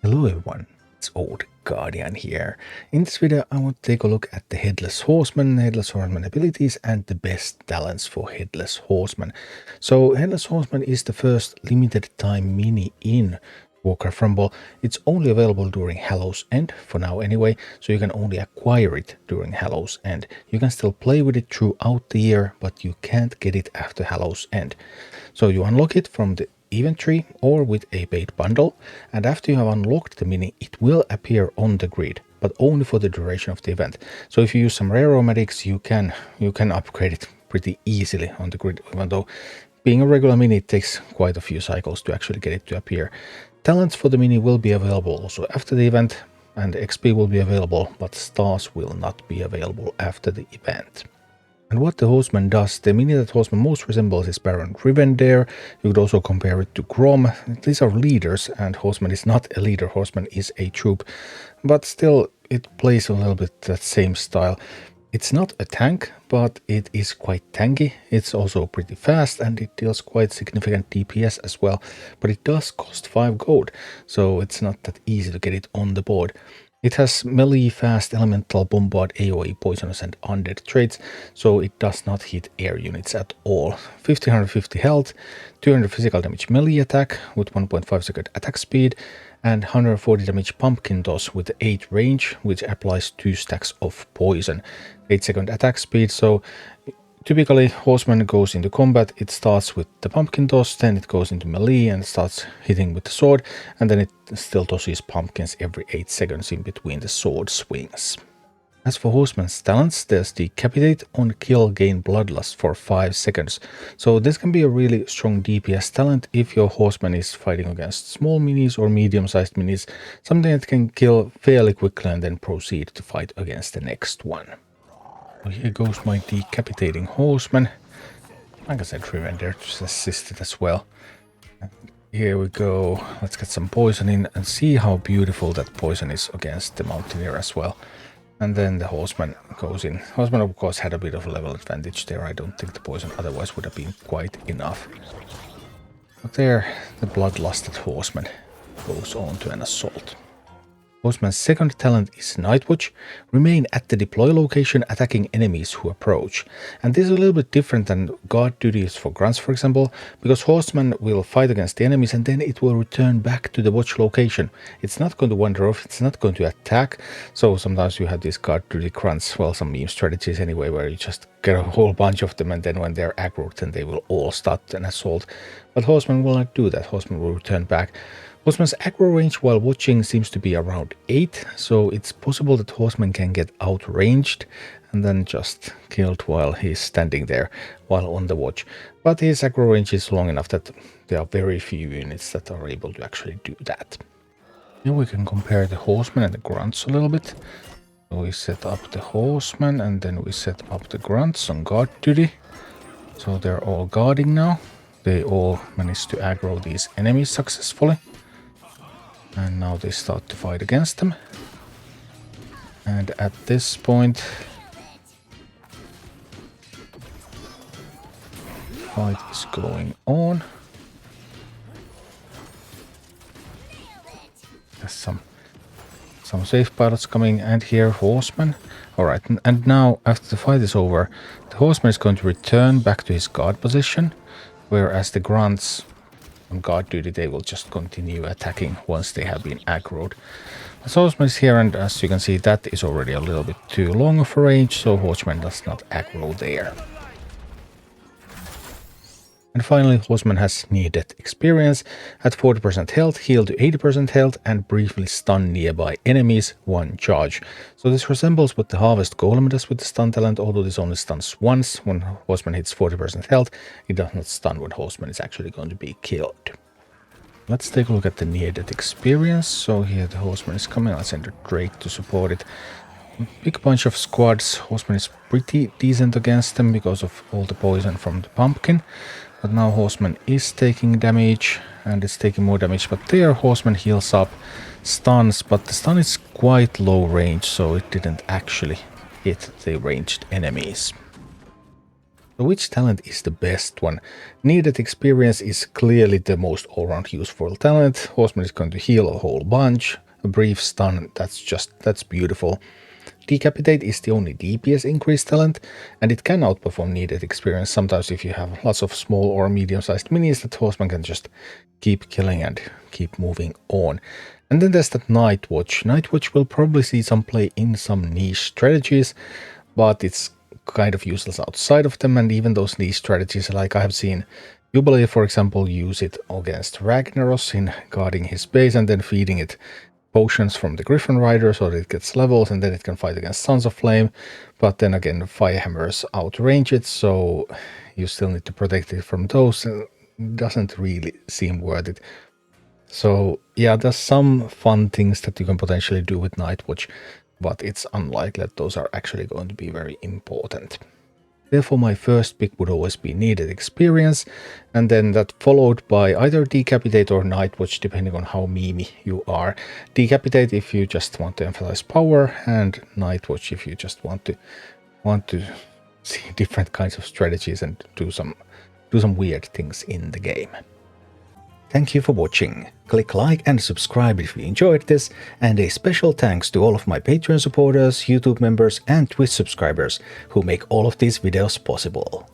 Hello everyone, it's Old Guardian here. In this video I want to take a look at the Headless Horseman abilities and the best talents for Headless Horseman. So Headless Horseman is the first limited time mini in Warcraft Rumble. It's only available during Hallow's End, for now anyway, so you can only acquire it during Hallow's End. You can still play with it throughout the year, but you can't get it after Hallow's End. So you unlock it from the event tree or with a paid bundle, and after you have unlocked the mini it will appear on the grid, but only for the duration of the event. So if you use some rare aromatics you can upgrade it pretty easily on the grid, even though being a regular mini it takes quite a few cycles to actually get it to appear. Talents for the mini will be available also after the event, and XP will be available, but stars will not be available after the event. And what the Horseman does, the mini that Horseman most resembles is Baron Rivendare. You could also compare it to Grom. These are leaders, and Horseman is not a leader, Horseman is a troop. But still, it plays a little bit that same style. It's not a tank, but it is quite tanky. It's also pretty fast, and it deals quite significant DPS as well. But it does cost 5 gold, so it's not that easy to get it on the board. It has melee, fast, elemental, bombard, AoE, poisonous and undead traits, so it does not hit air units at all. 1550 health, 200 physical damage melee attack with 1.5 second attack speed, and 140 damage pumpkin toss with 8 range, which applies 2 stacks of poison. 8 second attack speed, so typically Horseman goes into combat, it starts with the pumpkin toss, then it goes into melee and starts hitting with the sword, and then it still tosses pumpkins every 8 seconds in between the sword swings. As for Horseman's talents, there's Decapitate. On kill, gain Bloodlust for 5 seconds. So this can be a really strong DPS talent if your Horseman is fighting against small minis or medium-sized minis, something that can kill fairly quickly and then proceed to fight against the next one. Here goes my Decapitating Horseman. Like I said, Rivendare just assisted as well. And here we go. Let's get some poison in and see how beautiful that poison is against the Mountaineer as well. And then the Horseman goes in. Horseman of course had a bit of a level advantage there. I don't think the poison otherwise would have been quite enough. But there, the bloodlusted Horseman goes on to an assault. Horseman's second talent is Night Watch. Remain at the deploy location attacking enemies who approach. And this is a little bit different than guard duties for grunts, for example, because Horseman will fight against the enemies and then it will return back to the watch location. It's not going to wander off, it's not going to attack. So sometimes you have these guard duty grunts, well, some meme strategies anyway, where you just get a whole bunch of them and then when they're aggroed then they will all start an assault. But Horseman will not do that, Horseman will return back. Horseman's aggro range while watching seems to be around 8, so it's possible that Horseman can get outranged and then just killed while he's standing there while on the watch. But his aggro range is long enough that there are very few units that are able to actually do that. Now we can compare the Horseman and the grunts a little bit. So we set up the Horseman and then we set up the grunts on guard duty. So they're all guarding now. They all managed to aggro these enemies successfully. And now they start to fight against them. And at this point, fight is going on. There's some safe pilots coming, and here Horseman. Alright, and now after the fight is over, the Horseman is going to return back to his guard position, whereas the grunts on guard duty, they will just continue attacking once they have been aggroed. The Horseman is here, and as you can see, that is already a little bit too long of a range, so Horseman does not aggro there. And finally, Horseman has near death experience. At 40% health, heal to 80% health, and briefly stun nearby enemies 1 charge. So this resembles what the Harvest Golem does with the stun talent, although this only stuns once. When Horseman hits 40% health, it does not stun when Horseman is actually going to be killed. Let's take a look at the near death experience. So here the Horseman is coming. I'll send a Drake to support it. Big bunch of squads. Horseman is pretty decent against them because of all the poison from the pumpkin. But now Horseman is taking damage, and it's taking more damage, but there Horseman heals up, stuns, but the stun is quite low range, so it didn't actually hit the ranged enemies. So which talent is the best one? Needed experience is clearly the most all-round useful talent. Horseman is going to heal a whole bunch. A brief stun, that's beautiful. Decapitate is the only DPS increase talent, and it can outperform needed experience sometimes if you have lots of small or medium-sized minis that Horseman can just keep killing and keep moving on. And then there's that Night Watch. Night Watch will probably see some play in some niche strategies, but it's kind of useless outside of them, and even those niche strategies, like I have seen Jubilee, for example, use it against Ragnaros in guarding his base and then feeding it potions from the Griffin Rider so that it gets levels, and then it can fight against Sons of Flame. But then again, Firehammers outrange it, so you still need to protect it from those. It doesn't really seem worth it. So yeah, there's some fun things that you can potentially do with Night Watch, but it's unlikely that those are actually going to be very important. Therefore, my first pick would always be needed experience, and then that followed by either Decapitate or Night Watch, depending on how memey you are. Decapitate if you just want to emphasize power, and Night Watch if you just want to see different kinds of strategies and do some weird things in the game. Thank you for watching. Click like and subscribe if you enjoyed this, and a special thanks to all of my Patreon supporters, YouTube members and Twitch subscribers who make all of these videos possible.